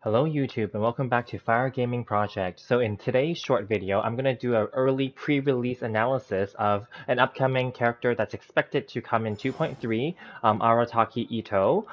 Hello YouTube and welcome back to Fire Gaming Project. So in today's short video, I'm going to do an early pre-release analysis of an upcoming character that's expected to come in 2.3, Arataki Itto.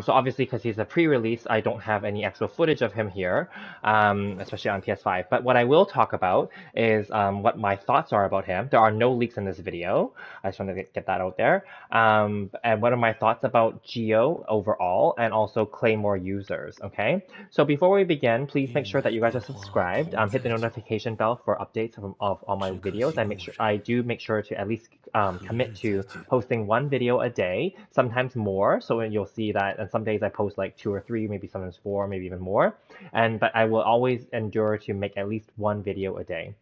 So obviously because he's a pre-release, I don't have any actual footage of him here, especially on PS5. But what I will talk about is what my thoughts are about him. There are no leaks in this video. I just want to get that out there. And what are my thoughts about Geo overall and also Claymore users, okay? So before we begin, please make sure that you guys are subscribed. Hit the notification bell for updates of all my videos. I do make sure to at least commit to posting one video a day, sometimes more. So you'll see that, and some days I post like 2 or 3, maybe sometimes 4, maybe even more. But I will always endure to make at least one video a day.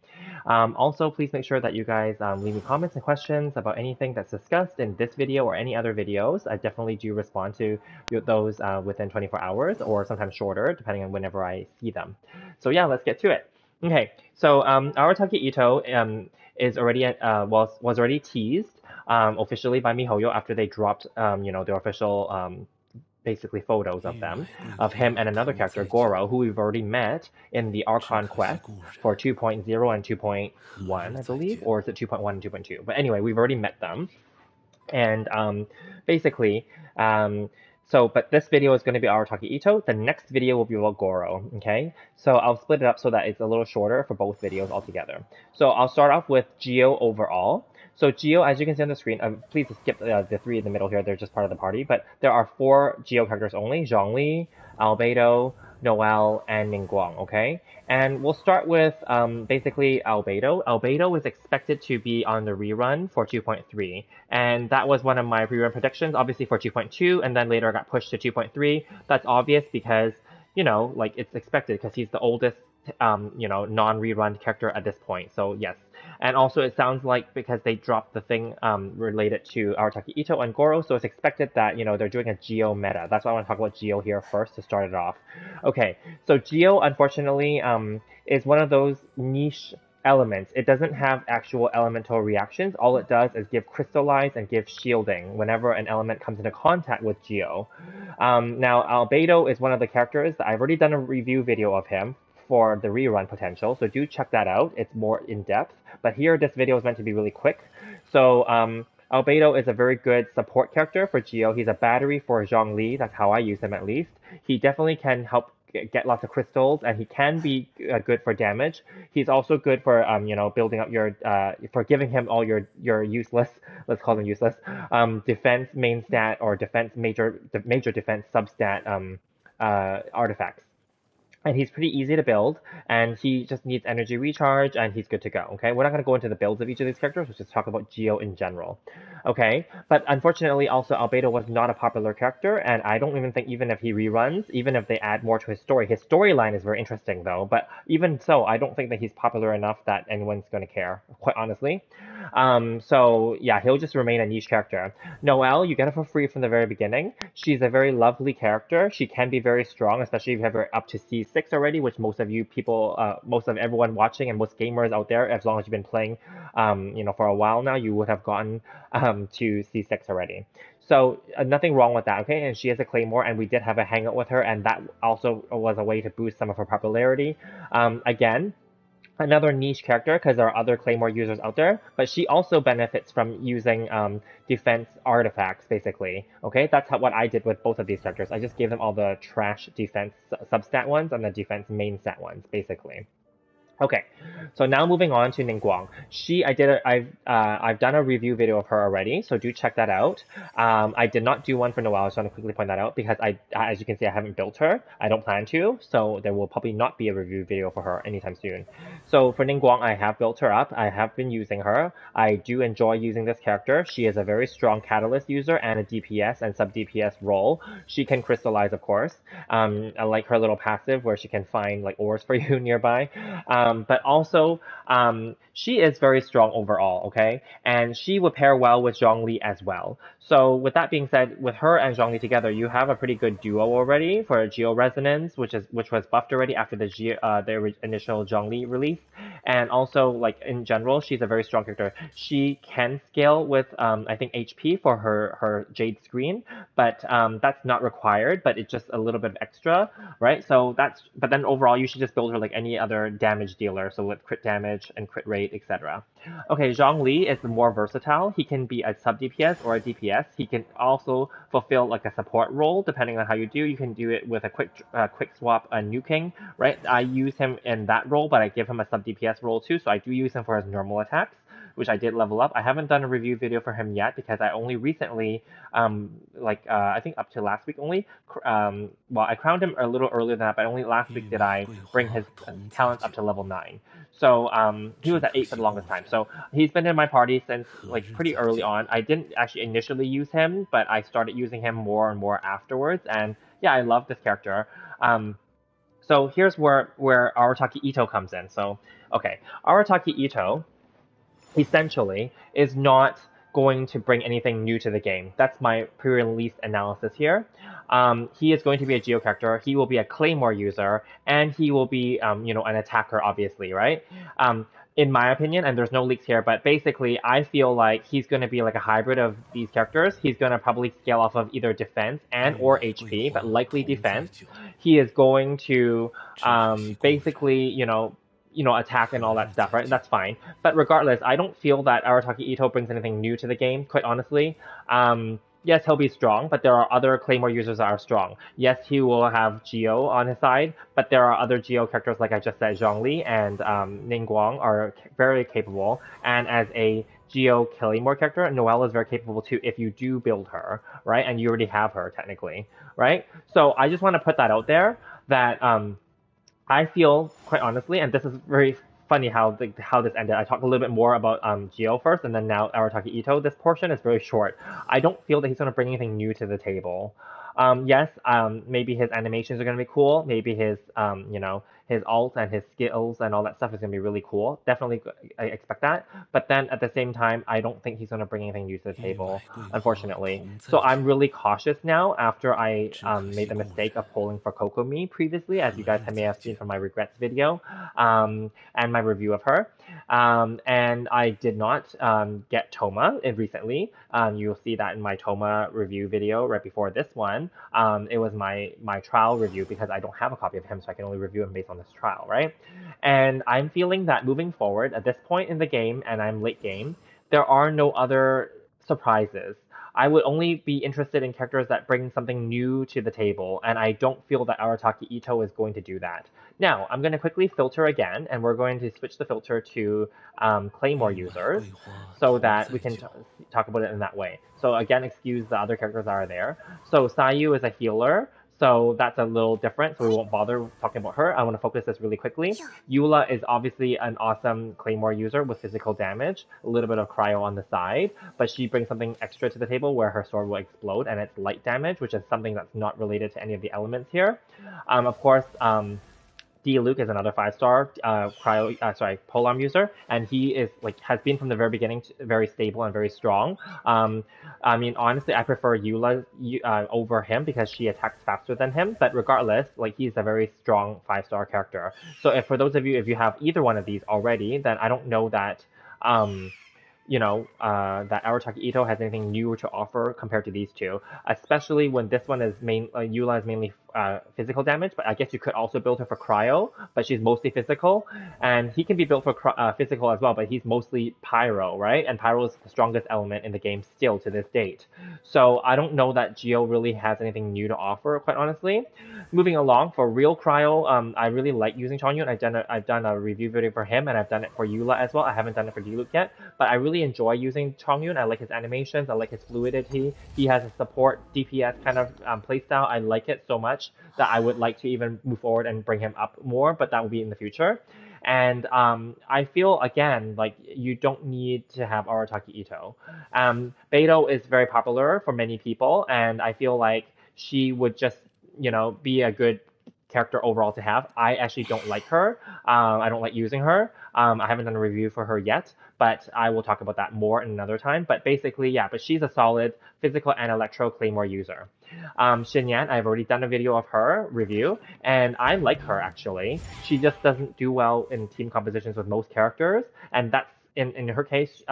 Also, please make sure that you guys leave me comments and questions about anything that's discussed in this video or any other videos. I definitely do respond to those within 24 hours or sometimes shorter, depending on whenever I see them. So yeah, let's get to it. Okay, so Arataki Itto is already was already teased officially by MiHoYo after they dropped their official basically photos of him and another character, Goro, who we've already met in the Archon quest for 2.0 and 2.1, I believe, or is it 2.1 and 2.2? But anyway, we've already met them. And basically, but this video is going to be Arataki Itto. The next video will be about Goro, okay? So I'll split it up so that it's a little shorter for both videos altogether. So I'll start off with Geo overall. So Geo, as you can see on the screen, please skip the 3 in the middle here. They're just part of the party. But there are 4 Geo characters only: Zhongli, Albedo, Noelle, and Ningguang, okay? And we'll start with basically Albedo. Albedo is expected to be on the rerun for 2.3. And that was one of my rerun predictions, obviously for 2.2, and then later I got pushed to 2.3. That's obvious because, like it's expected because he's the oldest, non-rerun character at this point. So yes. And also it sounds like because they dropped the thing related to Arataki Itto and Goro, so it's expected that, they're doing a Geo meta. That's why I want to talk about Geo here first to start it off. Okay, so Geo, unfortunately, is one of those niche elements. It doesn't have actual elemental reactions. All it does is give crystallize and give shielding whenever an element comes into contact with Geo. Now, Albedo is one of the characters that I've already done a review video of him for the rerun potential, so do check that out. It's more in-depth, but here this video is meant to be really quick. So Albedo is a very good support character for Geo. He's a battery for Zhongli. That's how I use him, at least. He definitely can help get lots of crystals, and he can be good for damage. He's also good for building up your for giving him all your useless, let's call them useless, defense main stat or major defense substat artifacts. And he's pretty easy to build, and he just needs energy recharge, and he's good to go, okay? We're not going to go into the builds of each of these characters, we'll just talk about Geo in general, okay? But unfortunately, also, Albedo was not a popular character, and I don't even think even if he reruns, even if they add more to his storyline is very interesting, though, but even so, I don't think that he's popular enough that anyone's going to care, quite honestly. So, yeah, he'll just remain a niche character. Noelle, you get her for free from the very beginning. She's a very lovely character. She can be very strong, especially if you have her up to C6 already, which most of everyone watching and most gamers out there, as long as you've been playing, for a while now, you would have gotten to C6 already. So nothing wrong with that, okay? And she has a claymore, and we did have a hangout with her, and that also was a way to boost some of her popularity. Again, another niche character because there are other claymore users out there, but she also benefits from using defense artifacts, basically. Okay, that's what I did with both of these characters. I just gave them all the trash defense substat ones and the defense main stat ones, basically. Okay, so now moving on to Ningguang. I've done a review video of her already, so do check that out. I did not do one for Noelle, so I want to quickly point that out because as you can see, I haven't built her. I don't plan to, so there will probably not be a review video for her anytime soon. So for Ningguang, I have built her up. I have been using her. I do enjoy using this character. She is a very strong catalyst user and a DPS and sub-DPS role. She can crystallize, of course. I like her little passive where she can find like ores for you nearby. But also, she is very strong overall, okay? And she would pair well with Zhongli as well. So with that being said, with her and Zhongli together, you have a pretty good duo already for Geo Resonance, which was buffed already after the initial Zhongli release. And also, like in general, she's a very strong character. She can scale with I think HP for her Jade Screen, but that's not required. But it's just a little bit extra, right? So that's but then overall, you should just build her like any other damage dealer, so with crit damage and crit rate, etc. Okay, Zhongli is more versatile. He can be a sub DPS or a DPS. He can also fulfill like a support role depending on how you do. You can do it with a quick swap nuking, right? I use him in that role, but I give him a sub DPS role too, so I do use him for his normal attacks, which I did level up. I haven't done a review video for him yet because I only recently, I think up to last week only, well, I crowned him a little earlier than that, but only last week did I bring his talents up to level 9. So he was at 8 for the longest time. So he's been in my party since like pretty early on. I didn't actually initially use him, but I started using him more and more afterwards. And yeah, I love this character. So here's where Arataki Itto comes in. So okay, Arataki Itto essentially is not going to bring anything new to the game. That's my pre-release analysis here. He is going to be a Geo character. He will be a Claymore user, and he will be, an attacker, obviously, right? In my opinion, and there's no leaks here, but basically, I feel like he's going to be like a hybrid of these characters. He's going to probably scale off of either defense and or HP, but likely defense. He is going to basically, attack and all that stuff, right? That's fine. But regardless, I don't feel that Arataki Itto brings anything new to the game, quite honestly. Yes, he'll be strong, but there are other Claymore users that are strong. Yes, he will have Geo on his side, but there are other Geo characters, like I just said, Zhongli and Ningguang are very capable. And as a Geo Claymore character, Noelle is very capable too if you do build her, right? And you already have her, technically, right? So I just want to put that out there that I feel, quite honestly, and this is very funny how this ended. I talked a little bit more about Geo first, and then now Arataki Itto. This portion is very short. I don't feel that he's going to bring anything new to the table. Yes, maybe his animations are going to be cool. Maybe his ult and his skills and all that stuff is going to be really cool. Definitely, I expect that. But then at the same time, I don't think he's going to bring anything new to the table, unfortunately. So I'm really cautious now after I made the mistake of polling for Kokomi previously, as you guys may have seen from my regrets video and my review of her. And I did not get Toma recently. You'll see that in my Toma review video right before this one. It was my trial review because I don't have a copy of him, so I can only review him based on this trial, right? And I'm feeling that moving forward at this point in the game, and I'm late game, there are no other surprises. I would only be interested in characters that bring something new to the table, and I don't feel that Arataki Itto is going to do that. Now, I'm going to quickly filter again, and we're going to switch the filter to Claymore users so that we can talk about it in that way. So again, excuse the other characters that are there. So Sayu is a healer. So that's a little different, so we won't bother talking about her. I want to focus this really quickly. Eula is obviously an awesome Claymore user with physical damage, a little bit of cryo on the side, but she brings something extra to the table where her sword will explode, and it's light damage, which is something that's not related to any of the elements here. Of course, D. Luke is another 5-star polearm user, and he is has been from the very beginning very stable and very strong. I mean, honestly, I prefer Eula over him because she attacks faster than him. But regardless, he's a very strong 5-star character. So for those of you, if you have either one of these already, then I don't know that that Arataki Itto has anything new to offer compared to these two, especially when this one is Eula is mainly physical damage, but I guess you could also build her for cryo, but she's mostly physical, and he can be built for physical as well, but he's mostly pyro, right? And pyro is the strongest element in the game still to this date. So I don't know that Geo really has anything new to offer, quite honestly. Moving along, for real cryo, I really like using Chongyun. I've done a review video for him, and I've done it for Eula as well. I haven't done it for Diluc yet, but I really enjoy using Chongyun. I like his animations, I like his fluidity. He has a support DPS kind of playstyle. I like it so much that I would like to even move forward and bring him up more, but that will be in the future. And I feel, again, like you don't need to have Arataki Itto. Beidou is very popular for many people, and I feel like she would just, be a good character overall to have. I actually don't like her. I don't like using her. I haven't done a review for her yet, but I will talk about that more in another time. But basically, yeah, but she's a solid physical and electro claymore user. Xinyan, I've already done a video of her review, and I like her actually. She just doesn't do well in team compositions with most characters, and that's in her case.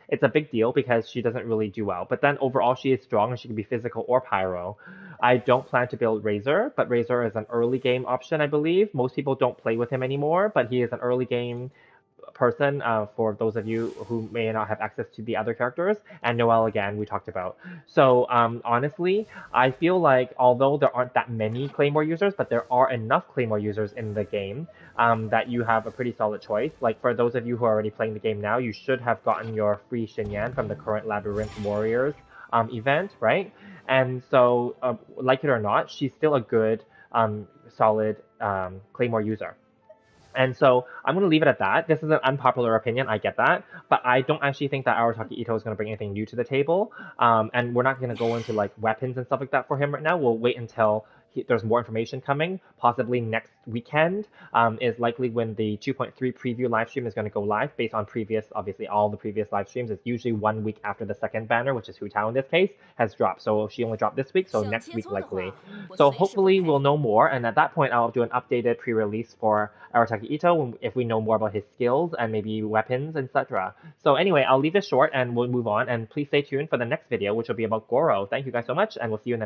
It's a big deal because she doesn't really do well. But then overall, she is strong and she can be physical or pyro. I don't plan to build Razor, but Razor is an early game option, I believe. Most people don't play with him anymore, but he is an early game person for those of you who may not have access to the other characters, and Noelle again we talked about. So honestly, I feel like although there aren't that many Claymore users, but there are enough Claymore users in the game that you have a pretty solid choice. Like for those of you who are already playing the game now, you should have gotten your free Xinyan from the current Labyrinth Warriors event, right? And so like it or not, she's still a good solid Claymore user. And so I'm going to leave it at that. This is an unpopular opinion, I get that, but I don't actually think that Arataki Itto is going to bring anything new to the table. And we're not going to go into like weapons and stuff like that for him right now. We'll wait until there's more information coming, possibly next weekend is likely when the 2.3 preview live stream is going to go live based on previous, obviously all the previous live streams. It's usually 1 week after the second banner, which is Hu Tao in this case, has dropped. So she only dropped this week, so next week likely. So hopefully we'll know more, and at that point I'll do an updated pre-release for Arataki Itto if we know more about his skills and maybe weapons, etc. So anyway, I'll leave this short and we'll move on, and please stay tuned for the next video, which will be about Goro. Thank you guys so much, and we'll see you in the